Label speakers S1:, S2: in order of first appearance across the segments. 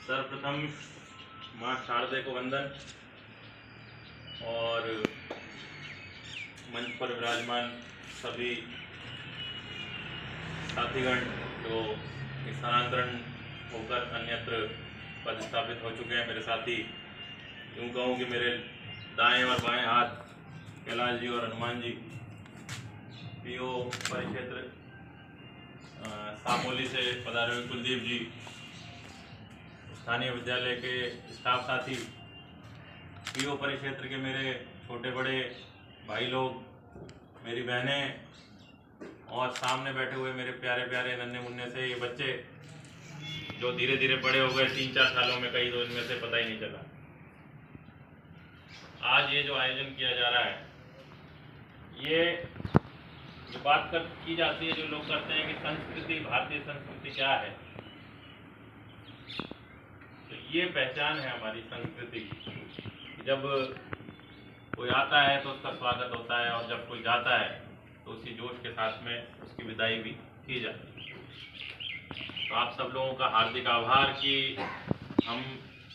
S1: सर्वप्रथम माँ शारदे को वंदन और मंच पर विराजमान सभी साथीगण जो स्थानांतरण होकर अन्यत्र पदस्थापित हो चुके हैं। मेरे साथी, यूँ कहूँ कि मेरे दाएं और बाएं हाथ कैलाश जी और हनुमान जी, पीओ परिक्षेत्र सामोली से पधारे हुए कुलदीप जी, स्थानीय विद्यालय के स्टाफ साथी, पीओ परिक्षेत्र के मेरे छोटे बड़े भाई लोग, मेरी बहनें और सामने बैठे हुए मेरे प्यारे प्यारे नन्हे मुन्ने से ये बच्चे जो धीरे धीरे बड़े हो गए 3-4 सालों में, कई तो इनमें से पता ही नहीं चला। आज ये जो आयोजन किया जा रहा है, ये जो बात की जाती है, जो लोग करते हैं कि संस्कृति, भारतीय संस्कृति क्या है, तो ये पहचान है हमारी संस्कृति की। जब कोई आता है तो उसका स्वागत होता है और जब कोई जाता है तो उसी जोश के साथ में उसकी विदाई भी की जाती है। तो आप सब लोगों का हार्दिक आभार कि हम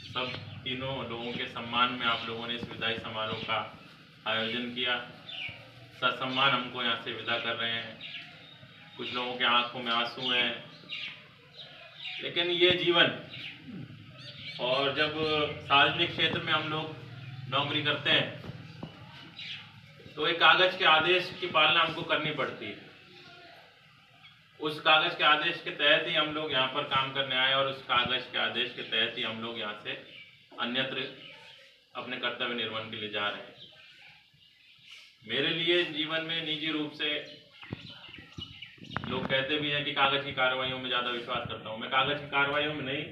S1: सब तीनों लोगों के सम्मान में आप लोगों ने इस विदाई समारोह का आयोजन किया। ससम्मान हमको यहाँ से विदा कर रहे हैं। कुछ लोगों के आंखों में आंसू हैं, लेकिन ये जीवन, और जब सार्वजनिक क्षेत्र में हम लोग नौकरी करते हैं तो एक कागज के आदेश की पालना हमको करनी पड़ती है। उस कागज के आदेश के तहत ही हम लोग यहाँ पर काम करने आए और उस कागज के आदेश के तहत ही हम लोग यहाँ से अन्यत्र अपने कर्तव्य निर्वहन के लिए जा रहे हैं। मेरे लिए जीवन में निजी रूप से लोग कहते भी हैं कि कागज की कार्रवाइयों में ज़्यादा विश्वास करता हूँ। मैं कागज की कार्रवाइयों में नहीं,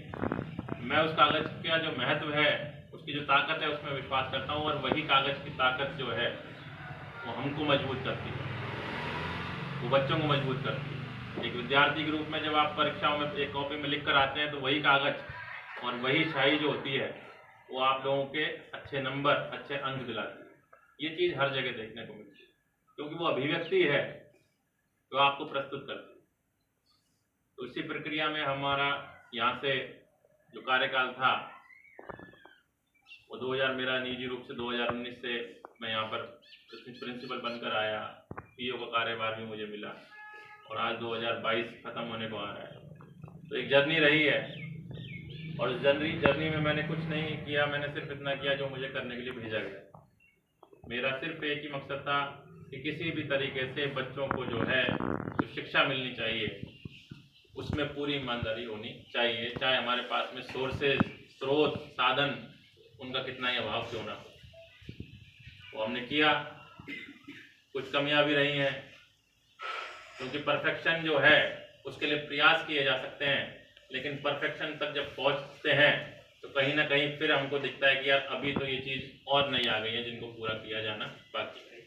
S1: मैं उस कागज का जो महत्व है, उसकी जो ताकत है, उसमें विश्वास करता हूँ। और वही कागज की ताकत जो है वो हमको मजबूत करती है, वो बच्चों को मजबूत करती है। एक विद्यार्थी के रूप में जब आप परीक्षाओं में एक कॉपी में लिख कर आते हैं तो वही कागज और वही स्याही जो होती है वो आप लोगों के अच्छे नंबर, अच्छे अंक दिलाती है। ये चीज़ हर जगह देखने को मिलती है, क्योंकि वो अभिव्यक्ति है जो आपको प्रस्तुत करती है। तो इसी प्रक्रिया में हमारा यहाँ से जो कार्यकाल था वो 2000, मेरा निजी रूप से 2019 से मैं यहाँ पर प्रिंसिपल बनकर आया, पीओ का कार्यभार भी मुझे मिला और आज 2022 खत्म होने को आ रहा है। तो एक जर्नी रही है और उस जर्नी में मैंने कुछ नहीं किया, मैंने सिर्फ इतना किया जो मुझे करने के लिए भेजा गया। मेरा सिर्फ एक ही मकसद था कि किसी भी तरीके से बच्चों को जो है जो शिक्षा मिलनी चाहिए उसमें पूरी ईमानदारी होनी चाहिए, चाहे हमारे पास में सोर्सेज, स्रोत, साधन उनका कितना ही अभाव क्यों ना हो। वो हमने किया। कुछ कमियां भी रही हैं, क्योंकि परफेक्शन जो है उसके लिए प्रयास किए जा सकते हैं, लेकिन परफेक्शन तक जब पहुंचते हैं तो कहीं ना कहीं फिर हमको दिखता है कि यार अभी तो ये चीज़ और नहीं आ गई है जिनको पूरा किया जाना बाकी है।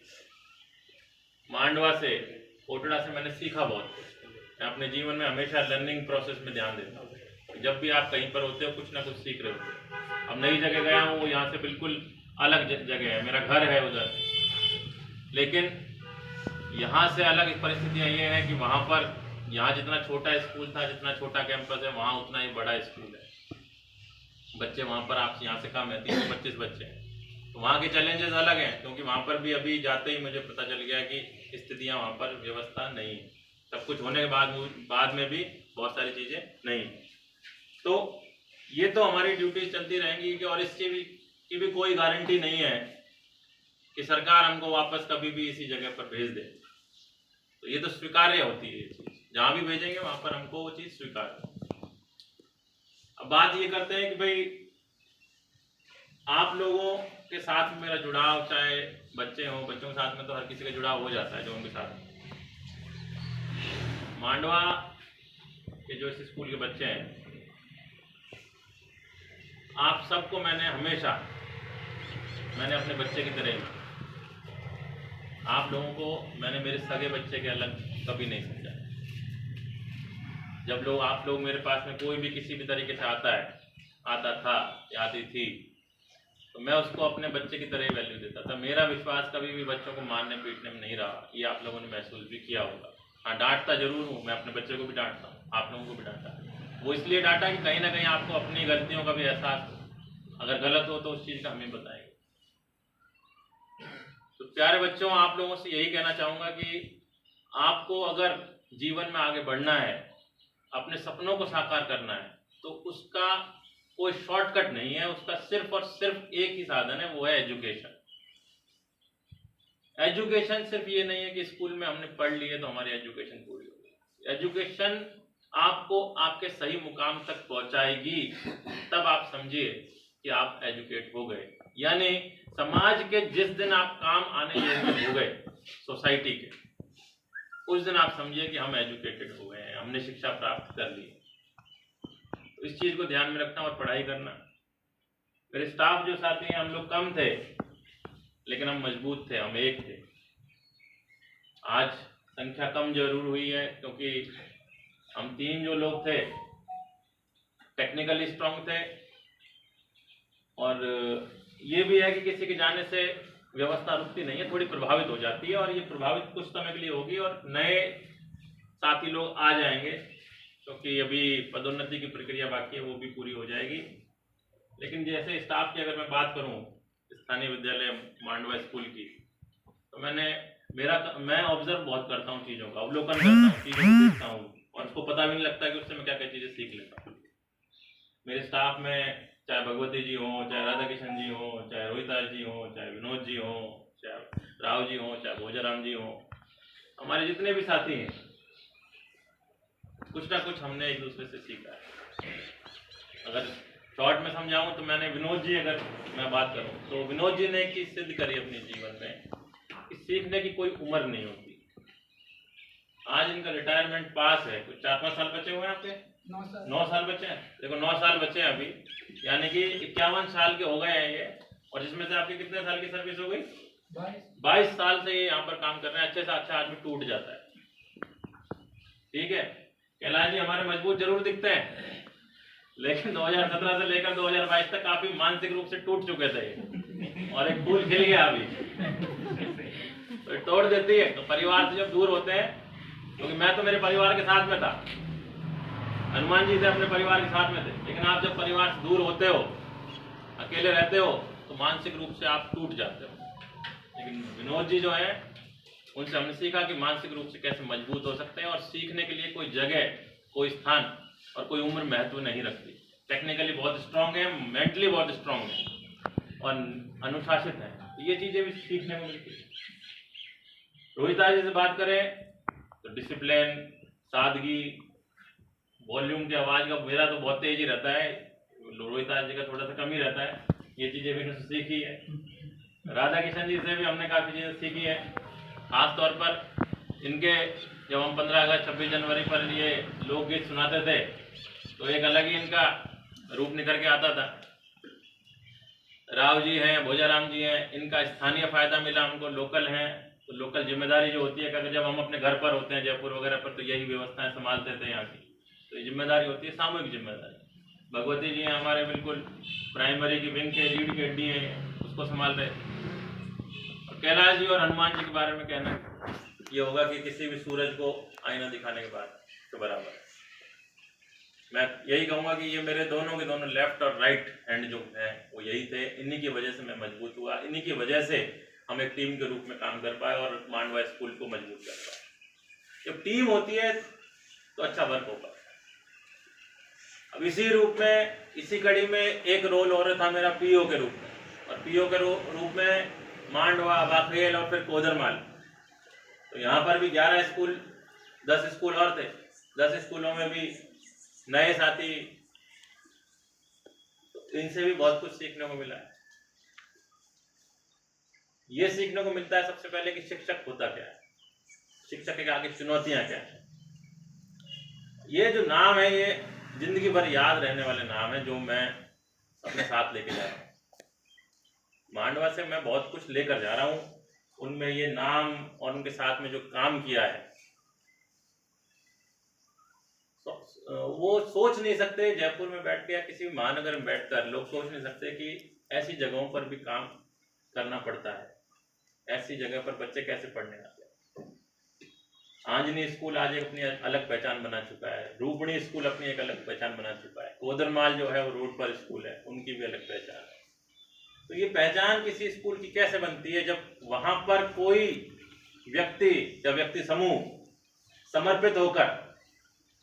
S1: मांडवा से, कोटड़ा से मैंने सीखा बहुत कुछ। मैं अपने जीवन में हमेशा लर्निंग प्रोसेस में ध्यान देता हूँ। जब भी आप कहीं पर होते हो कुछ ना कुछ सीख रहे होते हो। अब नई जगह गया हूँ, यहाँ से बिल्कुल अलग जगह है, मेरा घर है उधर, लेकिन यहाँ से अलग परिस्थितियाँ ये हैं कि वहाँ पर, यहाँ जितना छोटा स्कूल था, जितना छोटा कैंपस है, वहाँ उतना ही बड़ा स्कूल है। बच्चे वहाँ पर आप यहाँ से कम है, 325 बच्चे हैं। तो वहाँ के चैलेंजेस अलग हैं, क्योंकि वहाँ पर भी अभी जाते ही मुझे पता चल गया कि स्थितियाँ वहाँ पर व्यवस्था नहीं है। सब कुछ होने के बाद में भी बहुत सारी चीज़ें नहीं। तो ये तो हमारी ड्यूटी चलती रहेंगी कि, और इसकी भी कोई गारंटी नहीं है कि सरकार हमको वापस कभी भी इसी जगह पर भेज दे। तो ये तो स्वीकार्य होती है ये चीज़, जहाँ भी भेजेंगे वहाँ पर हमको वो चीज़ स्वीकार। अब बात ये करते हैं कि भाई आप लोगों के साथ में मेरा जुड़ाव, चाहे बच्चे हों, बच्चों के साथ में तो हर किसी का जुड़ाव हो जाता है जो उनके साथ। मांडवा के जो इस स्कूल के बच्चे हैं, आप सबको मैंने हमेशा, मैंने अपने बच्चे की तरह, आप लोगों को मैंने मेरे सगे बच्चे के अलग कभी नहीं समझा। जब आप लोग मेरे पास में कोई भी किसी भी तरीके से आता था या आती थी, तो मैं उसको अपने बच्चे की तरह ही वैल्यू देता था। मेरा विश्वास कभी भी बच्चों को मारने पीटने में नहीं रहा, ये आप लोगों ने महसूस भी किया होगा। हाँ, डांटता जरूर हूँ, मैं अपने बच्चे को भी डांटता हूँ, आप लोगों को भी डांटा। वो इसलिए डांटा कि कहीं ना कहीं आपको अपनी गलतियों का भी एहसास हो, अगर गलत हो तो उस चीज़ का हमें बताएंगे। तो प्यारे बच्चों, आप लोगों से यही कहना चाहूँगा कि आपको अगर जीवन में आगे बढ़ना है, अपने सपनों को साकार करना है, तो उसका कोई शॉर्टकट नहीं है, उसका सिर्फ और सिर्फ एक ही साधन है, वो है एजुकेशन। एजुकेशन सिर्फ ये नहीं है कि स्कूल में हमने पढ़ लिए तो हमारी एजुकेशन पूरी हो गई। एजुकेशन आपको आपके सही मुकाम तक पहुंचाएगी, तब आप समझिए कि आप एजुकेट हो गए। यानी समाज के जिस दिन आप काम आने योग्य हो गए सोसाइटी के, उस दिन आप समझिए कि हम एजुकेटेड हो गए हैं, हमने शिक्षा प्राप्त कर ली। तो इस चीज को ध्यान में रखना और पढ़ाई करना। मेरे स्टाफ जो साथी हैं, हम लोग कम थे लेकिन हम मजबूत थे, हम एक थे। आज संख्या कम जरूर हुई है क्योंकि हम 3 जो लोग थे टेक्निकली स्ट्रांग थे, और ये भी है कि किसी के जाने से व्यवस्था रुकती नहीं है, थोड़ी प्रभावित हो जाती है, और ये प्रभावित कुछ समय के लिए होगी और नए साथी लोग आ जाएंगे क्योंकि अभी पदोन्नति की प्रक्रिया बाकी है, वो भी पूरी हो जाएगी। लेकिन जैसे स्टाफ की अगर मैं बात करूं स्थानीय विद्यालय मांडवा स्कूल की, तो मैं ऑब्जर्व बहुत करता हूँ, चीज़ों का अवलोकन करता हूँ, चीज़ों को देखता हूँ, और उसको पता भी नहीं लगता कि उससे मैं क्या क्या चीज़ें सीख लेता हूँ। मेरे स्टाफ में चाहे भगवती जी हो, चाहे राधा किशन जी हो, चाहे रोहिताज जी हो, चाहे विनोद जी हो, चाहे राव जी हो, चाहे भोजाराम जी हो, हमारे जितने भी साथी हैं, कुछ ना कुछ हमने एक दूसरे से सीखा है। अगर शॉर्ट में समझाऊं तो मैंने विनोद जी, अगर मैं बात करूं तो विनोद जी ने एक चीज सिद्ध करी अपने जीवन में कि सीखने की कोई उम्र नहीं होती। आज इनका रिटायरमेंट पास है, कुछ 4-5 साल बचे हुए हैं आपके, 9 साल बचे हैं। देखो 9 साल बचे हैं अभी, यानी कि 51 साल के हो गए हैं ये, और जिसमें से आपकी कितने साल की सर्विस हो गई? 22 साल से ये यहाँ पर काम कर रहे हैं। अच्छे से अच्छा आदमी टूट जाता है, ठीक है। कैलाश जी हमारे मजबूत जरूर दिखते हैं, लेकिन 2017 से लेकर 2022 तक काफी मानसिक रूप से टूट चुके थे, और एक फूल खिल गया अभी तो तोड़ देती है। तो परिवार से जब दूर होते हैं, क्योंकि मैं तो मेरे परिवार के साथ में था, हनुमान जी थे अपने परिवार के साथ में थे, लेकिन आप जब परिवार से दूर होते हो, अकेले रहते हो, तो मानसिक रूप से आप टूट जाते हो। लेकिन विनोद जी जो है, उनसे हमने सीखा कि मानसिक रूप से कैसे मजबूत हो सकते हैं, और सीखने के लिए कोई जगह, कोई स्थान और कोई उम्र महत्व नहीं रखती। टेक्निकली बहुत स्ट्रांग है, मेंटली बहुत स्ट्रांग है, और अनुशासित है, तो ये चीजें भी सीखने को मिलती है। रोहिता जी से बात करें तो डिसिप्लिन, सादगी, वॉल्यूम की आवाज का मेरा तो बहुत तेज ही रहता है, रोहिता जी का थोड़ा सा कम ही रहता है, ये चीजें भी इन्होंने सीखी है। राधा किशन जी से भी हमने काफी चीजें सीखी है, खास तौर पर इनके जब हम 15 अगस्त 26 जनवरी पर ये लोकगीत सुनाते थे तो एक अलग ही इनका रूप निकल के आता था। राव जी हैं, भोजाराम जी हैं, इनका स्थानीय फायदा मिला हमको, लोकल हैं, तो लोकल जिम्मेदारी जो होती है, क्योंकि जब हम अपने घर पर होते हैं जयपुर वगैरह पर, तो यही व्यवस्थाएं संभालते थे यहाँ की, तो ये जिम्मेदारी होती है, सामूहिक जिम्मेदारी। भगवती जी हैं हमारे बिल्कुल प्राइमरी की विंग के लीड के डी हैं, उसको संभाल रहे। और कैलाश जी और हनुमान जी के बारे में कहना ये होगा कि किसी भी सूरज को आईना दिखाने के बाद के बराबर है। मैं यही कहूँगा कि ये मेरे दोनों के दोनों लेफ्ट और राइट हैंड जो है वो यही थे, इन्हीं की वजह से मैं मजबूत हुआ, इन्हीं की वजह से हम एक टीम के रूप में काम कर पाए और मांडवा स्कूल को मजबूत कर पाए। जब टीम होती है तो अच्छा वर्क हो पाता है। अब इसी रूप में, इसी कड़ी में एक रोल और था मेरा पीओ के रूप में, और पीओ के रूप में मांडवा, बाखरेल और फिर कोदरमाल, तो यहाँ पर भी 11 स्कूल, 10 स्कूल और थे, 10 स्कूलों में भी नए साथी, तो इनसे भी बहुत कुछ सीखने को मिला है। ये सीखने को मिलता है सबसे पहले कि शिक्षक होता क्या है, शिक्षक के आगे चुनौतियां क्या है। ये जो नाम है, ये जिंदगी भर याद रहने वाले नाम है जो मैं अपने साथ लेके जा रहा हूँ। मांडवा से मैं बहुत कुछ लेकर जा रहा हूँ, उनमें ये नाम और उनके साथ में जो काम किया है, वो सोच नहीं सकते। जयपुर में बैठ के या किसी भी महानगर में बैठकर लोग सोच नहीं सकते कि ऐसी जगहों पर भी काम करना पड़ता है, ऐसी जगह पर बच्चे कैसे पढ़ने आते हैं। आंजनी स्कूल आज एक अपनी अलग पहचान बना चुका है, रूपणी स्कूल अपनी एक अलग पहचान बना चुका है, कोदरमाल जो है वो रोड पर स्कूल है, उनकी भी अलग पहचान है। तो ये पहचान किसी स्कूल की कैसे बनती है? जब वहां पर कोई व्यक्ति या व्यक्ति समूह समर्पित होकर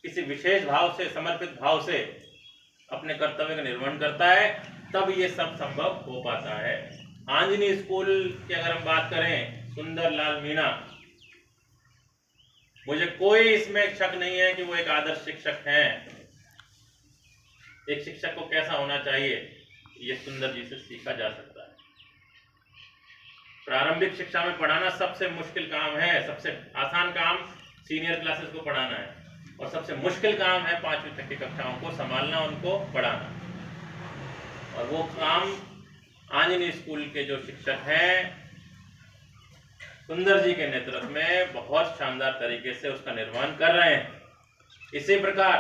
S1: किसी विशेष भाव से, समर्पित भाव से अपने कर्तव्य का निर्वहन करता है, तब ये सब संभव हो पाता है। आंजनी स्कूल की अगर हम बात करें, सुंदरलाल मीणा, मुझे कोई इसमें शक नहीं है कि वो एक आदर्श शिक्षक हैं। एक शिक्षक को कैसा होना चाहिए, ये सुंदर जी से सीखा जा सकता है। प्रारंभिक शिक्षा में पढ़ाना सबसे मुश्किल काम है। सबसे आसान काम सीनियर क्लासेस को पढ़ाना है, और सबसे मुश्किल काम है 5वीं तक की कक्षाओं को संभालना, उनको पढ़ाना। और वो काम आंजनी स्कूल के जो शिक्षक हैं, सुंदर जी के नेतृत्व में बहुत शानदार तरीके से उसका निर्वहन कर रहे हैं। इसी प्रकार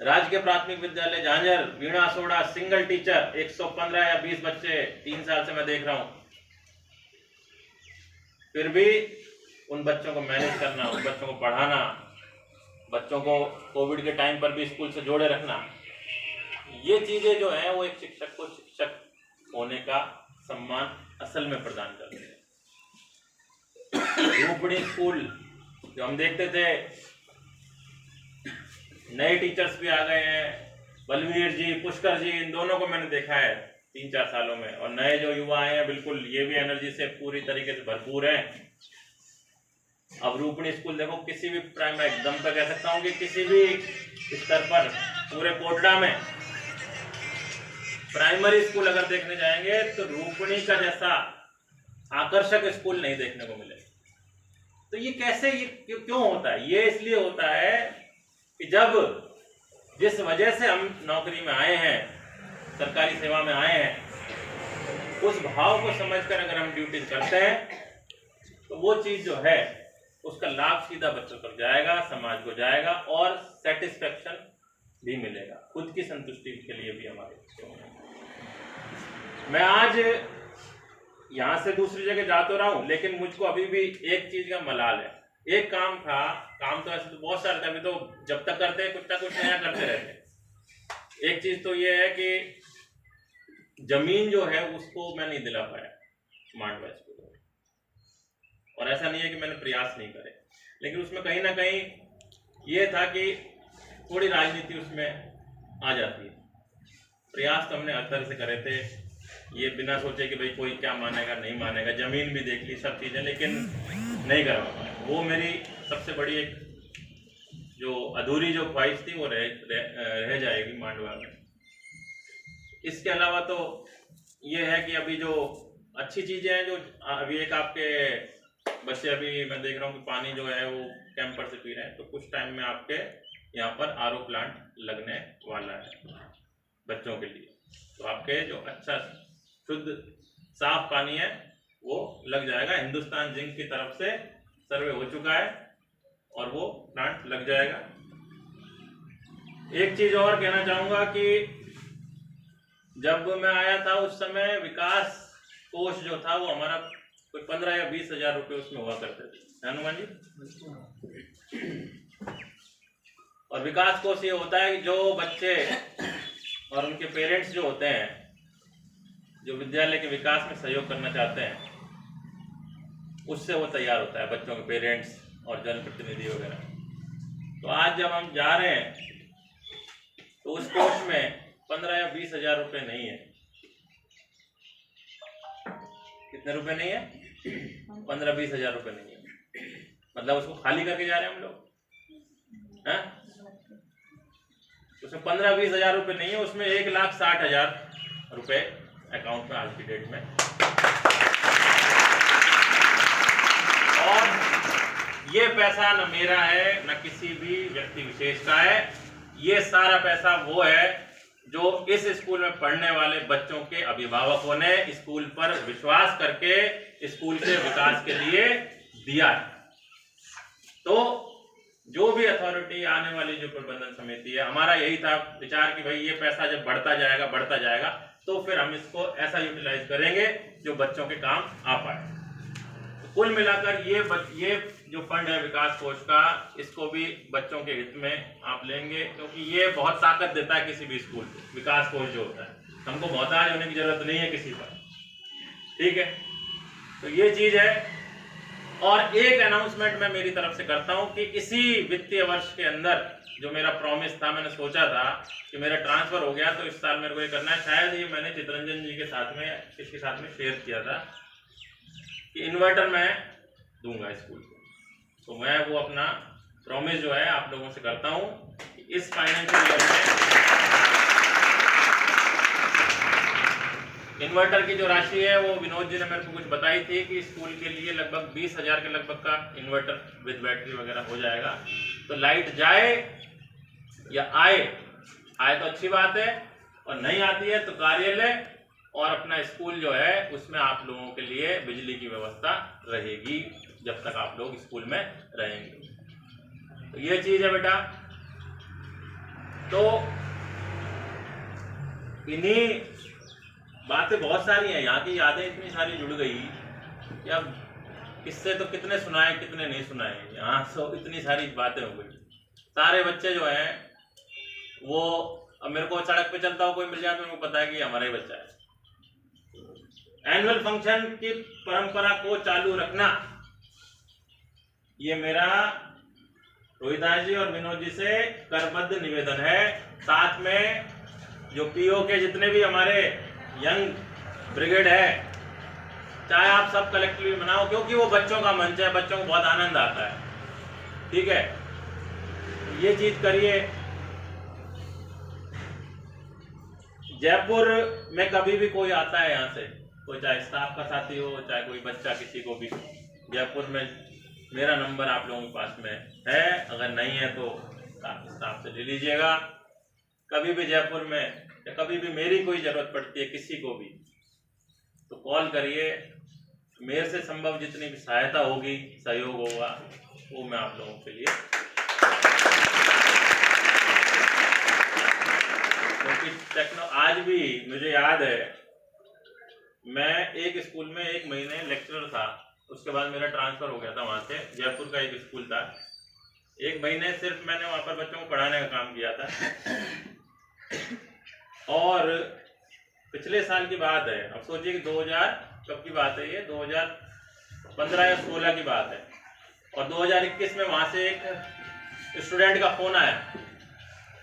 S1: राजकीय प्राथमिक विद्यालय झांझर, वीणा सोडा, सिंगल टीचर, 115 या 20 बच्चे 3 साल से मैं देख रहा हूं, फिर भी उन बच्चों को मैनेज करना, उन बच्चों को पढ़ाना, बच्चों को कोविड के टाइम पर भी स्कूल से जोड़े रखना, ये चीजें जो है वो एक शिक्षक को शिक्षक होने का सम्मान असल में प्रदान करते हैं। रूपणी स्कूल जो हम देखते थे, नए टीचर्स भी आ गए हैं, बलवीर जी, पुष्कर जी, इन दोनों को मैंने देखा है 3-4 सालों में, और नए जो युवा आए हैं बिल्कुल ये भी एनर्जी से पूरी तरीके से भरपूर हैं। अब रूपणी स्कूल देखो, किसी भी प्राइमरी एकदम पर कह सकता हूँ कि किसी भी स्तर पर पूरे कोटड़ा में प्राइमरी स्कूल अगर देखने जाएंगे तो रूपणी का जैसा आकर्षक स्कूल नहीं देखने को मिलेगा। तो ये कैसे, ये क्यों होता है? ये इसलिए होता है कि जब जिस वजह से हम नौकरी में आए हैं, सरकारी सेवा में आए हैं, उस भाव को समझकर अगर हम ड्यूटी करते हैं तो वो चीज जो है उसका लाभ सीधा बच्चों तक जाएगा, समाज को जाएगा, और सेटिस्फेक्शन भी मिलेगा, खुद की संतुष्टि के लिए भी हमारे। मैं आज यहां से दूसरी जगह जा तो रहा हूं, लेकिन मुझको अभी भी एक चीज का मलाल है। एक काम था, काम तो ऐसे तो बहुत सारे थे, अभी तो जब तक करते हैं कुछ ना कुछ नया करते रहते हैं। एक चीज तो ये है कि जमीन जो है उसको मैं नहीं दिला पाया मांडवा स्कूल, और ऐसा नहीं है कि मैंने प्रयास नहीं करे, लेकिन उसमें कहीं ना कहीं ये था कि थोड़ी राजनीति उसमें आ जाती है। प्रयास तो हमने हर तरह से करे थे, ये बिना सोचे कि भाई कोई क्या मानेगा नहीं मानेगा, जमीन भी देख ली, सब चीजें, लेकिन नहीं कर पाया। वो मेरी सबसे बड़ी एक जो अधूरी जो ख्वाहिश थी वो रह जाएगी मांडवा में। इसके अलावा तो ये है कि अभी जो अच्छी चीजें हैं, जो अभी एक आपके बच्चे, अभी मैं देख रहा हूँ कि पानी जो है वो कैंपर से पी रहे हैं, तो कुछ टाइम में आपके यहाँ पर आरओ प्लांट लगने वाला है बच्चों के लिए। तो आपके जो अच्छा शुद्ध साफ पानी है वो लग जाएगा। हिंदुस्तान जिंक की तरफ से सर्वे हो चुका है और वो प्लांट लग जाएगा। एक चीज और कहना चाहूंगा कि जब मैं आया था उस समय विकास कोष जो था वो हमारा कोई 15 या 20 हजार रुपये उसमें हुआ करते थे, हनुमान जी। और विकास कोष ये होता है कि जो बच्चे और उनके पेरेंट्स जो होते हैं, जो विद्यालय के विकास में सहयोग करना चाहते हैं, उससे वो तैयार होता है, बच्चों के पेरेंट्स और जनप्रतिनिधि वगैरह। तो आज जब हम जा रहे हैं तो उस कोष में 15 या 20 हजार रुपये नहीं है। कितने रुपए नहीं है? 15-20 हजार रुपये नहीं है। मतलब उसको खाली करके जा रहे हैं हम लोग, हैं? उसमें 15-20 हजार रुपये नहीं है, उसमें 1,60,000 रुपये अकाउंट में आज की डेट में। और ये पैसा न मेरा है न किसी भी व्यक्ति विशेष का है, ये सारा पैसा वो है जो इस स्कूल में पढ़ने वाले बच्चों के अभिभावकों ने स्कूल पर विश्वास करके स्कूल के विकास के लिए दिया है। तो जो भी अथॉरिटी आने वाली जो प्रबंधन समिति है, हमारा यही था विचार कि भाई ये पैसा जब बढ़ता जाएगा तो फिर हम इसको ऐसा यूटिलाइज करेंगे जो बच्चों के काम आ पाए। तो कुल मिलाकर ये जो फंड है विकास कोष का, इसको भी बच्चों के हित में आप लेंगे, क्योंकि ये बहुत ताकत देता है किसी भी स्कूल को। विकास कोष जो होता है, हमको मोहताज होने की जरूरत नहीं है किसी पर, ठीक है। तो ये चीज है। और एक अनाउंसमेंट मैं मेरी तरफ से करता हूं कि इसी वित्तीय वर्ष के अंदर जो मेरा प्रॉमिस था, मैंने सोचा था कि मेरा ट्रांसफर हो गया तो इस साल मेरे को ये करना है। शायद ये मैंने चितरंजन जी के साथ में, इसके साथ में शेयर किया था कि इन्वर्टर मैं दूंगा स्कूल को। तो मैं वो अपना प्रॉमिस जो है आप लोगों से करता हूं कि इस फाइनेंशियल ईयर में इन्वर्टर की जो राशि है वो विनोद जी ने मेरे को कुछ बताई थी कि स्कूल के लिए लगभग 20,000 के लगभग का इन्वर्टर विद बैटरी वगैरह हो जाएगा। तो लाइट जाए या आए तो अच्छी बात है, और नहीं आती है तो कार्यालय और अपना स्कूल जो है उसमें आप लोगों के लिए बिजली की व्यवस्था रहेगी जब तक आप लोग स्कूल में रहेंगे। तो ये चीज है बेटा। तो इन्हीं बातें बहुत सारी हैं, यहाँ की यादें इतनी सारी जुड़ गई कि अब किससे तो कितने सुनाए कितने नहीं सुनाए, यहाँ सो इतनी सारी बातें हो गई। सारे बच्चे जो हैं वो, अब मेरे को सड़क पे चलता हो कोई मिल जाए तो मेरे को पता है कि हमारा ही बच्चा है। एनुअल फंक्शन की परंपरा को चालू रखना, ये मेरा रोहिदास जी और विनोद जी से करबद्ध निवेदन है। साथ में जो पीओ के जितने भी हमारे यंग ब्रिगेड है, चाहे आप सब कलेक्टिवली मनाओ, क्योंकि वो बच्चों का मंच है, बच्चों को बहुत आनंद आता है, ठीक है। ये चीज करिए। जयपुर में कभी भी कोई आता है यहाँ से, कोई चाहे स्टाफ का साथी हो चाहे कोई बच्चा, किसी को भी, जयपुर में मेरा नंबर आप लोगों के पास में है, अगर नहीं है तो स्टाफ से ले लीजिएगा। कभी भी जयपुर में या कभी भी मेरी कोई जरूरत पड़ती है किसी को भी तो कॉल करिए। मेरे से संभव जितनी भी सहायता होगी, सहयोग होगा, वो मैं आप लोगों के लिए, क्योंकि आज भी मुझे याद है, मैं एक स्कूल में 1 महीने लेक्चरर था, उसके बाद मेरा ट्रांसफर हो गया था वहां से। जयपुर का एक स्कूल था, 1 महीने सिर्फ मैंने वहां पर बच्चों को पढ़ाने का काम किया था। और पिछले साल की बात है, अब सोचिए कि 2000 कब की बात है, ये 2015 या 16 की बात है, और 2021 में वहां से एक स्टूडेंट का फोन आया,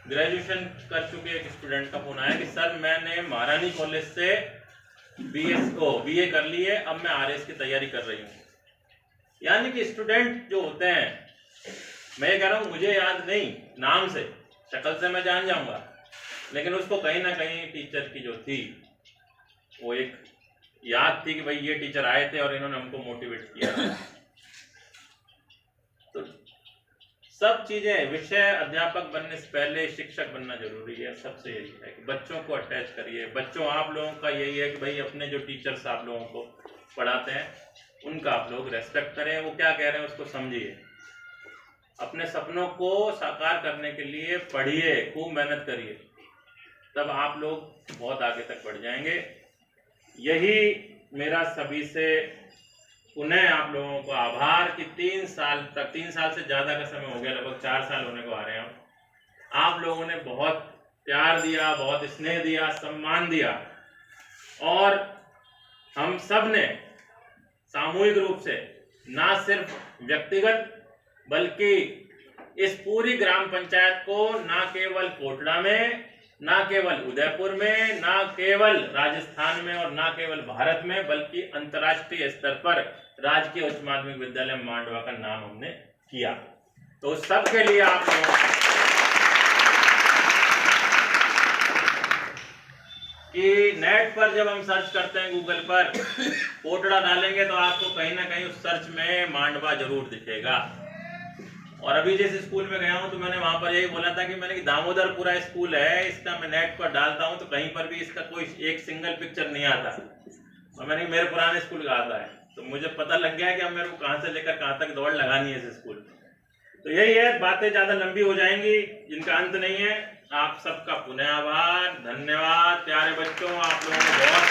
S1: ग्रेजुएशन कर चुके एक स्टूडेंट का फोन आया कि सर मैंने महारानी कॉलेज से बीए कर ली है, अब मैं आरएस की तैयारी कर रही हूँ। यानी कि स्टूडेंट जो होते हैं, मैं ये कह रहा हूँ मुझे याद नहीं नाम से, शक्ल से मैं जान जाऊंगा, लेकिन उसको कहीं ना कहीं टीचर की जो थी वो एक याद थी कि भाई ये टीचर आए थे और इन्होंने हमको मोटिवेट किया। तो सब चीजें, विषय अध्यापक बनने से पहले शिक्षक बनना जरूरी है। सबसे यही है कि बच्चों को अटैच करिए। बच्चों, आप लोगों का यही है कि भाई अपने जो टीचर्स आप लोगों को पढ़ाते हैं उनका आप लोग रेस्पेक्ट करें, वो क्या कह रहे हैं उसको समझिए। अपने सपनों को साकार करने के लिए पढ़िए, खूब मेहनत करिए, तब आप लोग बहुत आगे तक बढ़ जाएंगे। यही मेरा सभी से पुनः आप लोगों को आभार कि 3 साल से ज्यादा का समय हो गया, लगभग 4 साल होने को आ रहे हैं। आप लोगों ने बहुत प्यार दिया, बहुत स्नेह दिया, सम्मान दिया, और हम सब ने सामूहिक रूप से, ना सिर्फ व्यक्तिगत बल्कि इस पूरी ग्राम पंचायत को, ना केवल कोटड़ा में, ना केवल उदयपुर में, ना केवल राजस्थान में और ना केवल भारत में, बल्कि अंतर्राष्ट्रीय स्तर पर राजकीय उच्च माध्यमिक विद्यालय मांडवा का नाम हमने किया। तो सब के लिए आप लोगों कि नेट पर जब हम सर्च करते हैं, गूगल पर कोटड़ा डालेंगे तो आपको कहीं ना कहीं उस सर्च में मांडवा जरूर दिखेगा। और अभी जिस स्कूल में गया हूं तो मैंने वहां पर यही बोला था कि मैंने दामोदरपुरा स्कूल है, इसका मैं नेट पर डालता हूं तो कहीं पर भी इसका कोई एक सिंगल पिक्चर नहीं आता, और मैंने मेरे पुराने स्कूल का आता है, तो मुझे पता लग गया कि अब मेरे को कहां से लेकर कहां तक दौड़ लगानी है इस स्कूल में। तो यही है, बातें ज्यादा लंबी हो जाएंगी जिनका अंत नहीं है। आप सबका पुनः आभार, धन्यवाद प्यारे बच्चों, आप लोगों ने बहुत